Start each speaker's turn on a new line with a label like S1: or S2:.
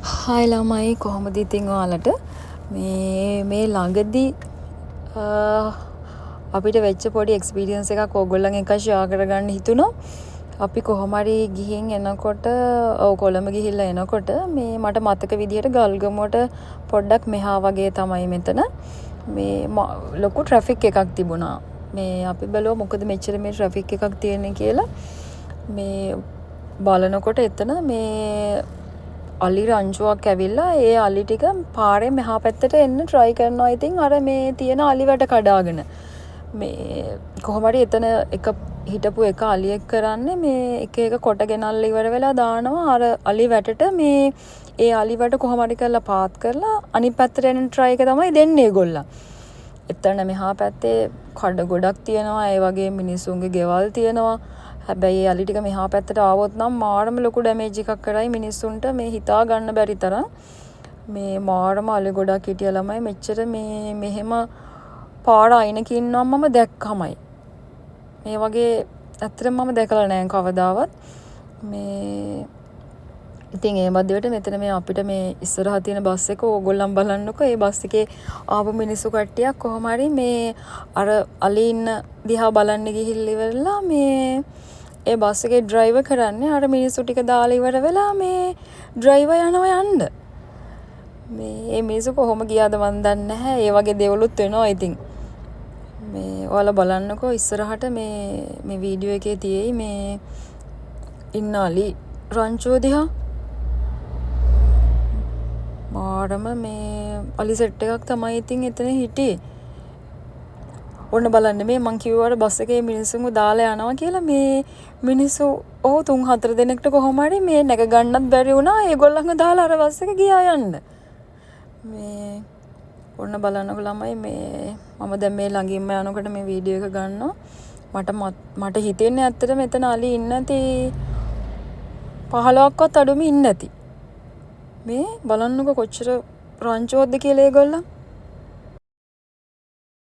S1: Hi ළමයි කොහොමද ඉතින් ඔයාලට මේ ළඟදී අපිට වෙච්ච පොඩි එක්ස්පීරියන්ස් එකක් ඕගොල්ලන් එක්ක ෂෙයා කරගන්න හිතුණා. අපි කොහොම හරි ගිහින් එනකොට කොළඹ ගිහිල්ලා එනකොට මේ මට මතක විදිහට ගල්ගමුවට පොඩ්ඩක් මෙහා වගේ තමයි මෙතන මේ ලොකු ට්‍රැෆික් එකක් තිබුණා. මේ අපි බැලුවා මොකද මෙච්චර මේ ට්‍රැෆික් එකක් තියෙන්නේ කියලා. මේ බලනකොට එතන මේ අලි රංචුවක් ඇවිල්ලා ඒ අලි ටික පාරේ මෙහා පැත්තට එන්න try කරනවා. ඉතින් අර මේ තියෙන අලි වැට කඩාගෙන මේ කොහොම හරි එතන එක හිටපු එක අලියෙක් කරන්නේ මේ එක එක කොට ගෙනල්ලා ඉවර වෙලා දානවා අර අලි වැටට මේ ඒ අලි වැට කොහොම හරි කරලා පාත් කරලා අනිත් පැත්තට එන්න try එක තමයි දෙන්නේ ඒගොල්ලන්. එතන මෙහා පැත්තේ කඩ ගොඩක් තියෙනවා. ඒ වගේ මිනිස්සුන්ගේ ගෙවල් තියෙනවා. හැබැයි අලි ටික මෙහා පැත්තට ආවොත් නම් මාරම ලොකු ඩැමේජ් එකක් කරයි මිනිස්සුන්ට මේ හිතා ගන්න බැරි තරම්. මේ මාරම අලි ගොඩක් හිටිය ළමයි මෙච්චර මේ මෙහෙම පාර අයිනකින් නම් මම දැක්කමයි. මේ වගේ ඇත්තටම මම දැකලා නැහැ කවදාවත්. මේ ඉතින් ඒ මැදට මෙතන මේ අපිට මේ ඉස්සරහා තියෙන බස් එක ඕගොල්ලන් බලන්නකෝ. ඒ බස් එකේ ආපු මිනිස්සු කට්ටියක් කොහොම හරි මේ අර අලි ඉන්න දිහා බලන්න ගිහිල්ලා ඉවරලා මේ ඒ බස් එකේ ඩ්‍රයිවර් කරන්නේ අර මිනිස්සු ටික දාලා ඉවර වෙලා මේ ඩ්‍රයිවර් යනවා යන්න. මේ මිනිස්සු කොහොම ගියාද මන් දන්නේ නැහැ. ඒ වගේ දේවලුත් වෙනවා ඉතින්. මේ ඔයාලා බලන්නකෝ ඉස්සරහට මේ වීඩියෝ එකේ තියෙයි මේ ඉන්න අලි රංචුව දිහා. මාරම මේ අලි සෙට් එකක් තමයි ඉතින් එතන හිටියේ. ඔන්න බලන්න මේ මං කිව්වාට බස් එකේ මිනිස්සුන්ව දාලා යනවා කියලා මේ මිනිස්සු 3-4 දෙනෙක්ට කොහොම හරි මේ නැග ගන්නත් බැරි වුණා. ඒගොල්ලන්ව දාලා අර බස් එක ගියා යන්න. මේ ඔන්න බලන්නකො ළමයි මේ මම දැන් මේ ළඟින්ම යනකොට මේ වීඩියෝ එක ගන්නවා. මට හිතෙන්නේ ඇත්තට මෙතන අලි ඉන්න නැති 15ක්වත් අඩුම ඉන්න නැති. මේ බලන්නකො කොච්චර රංචුවක්ද කියලා ඒගොල්ලන්.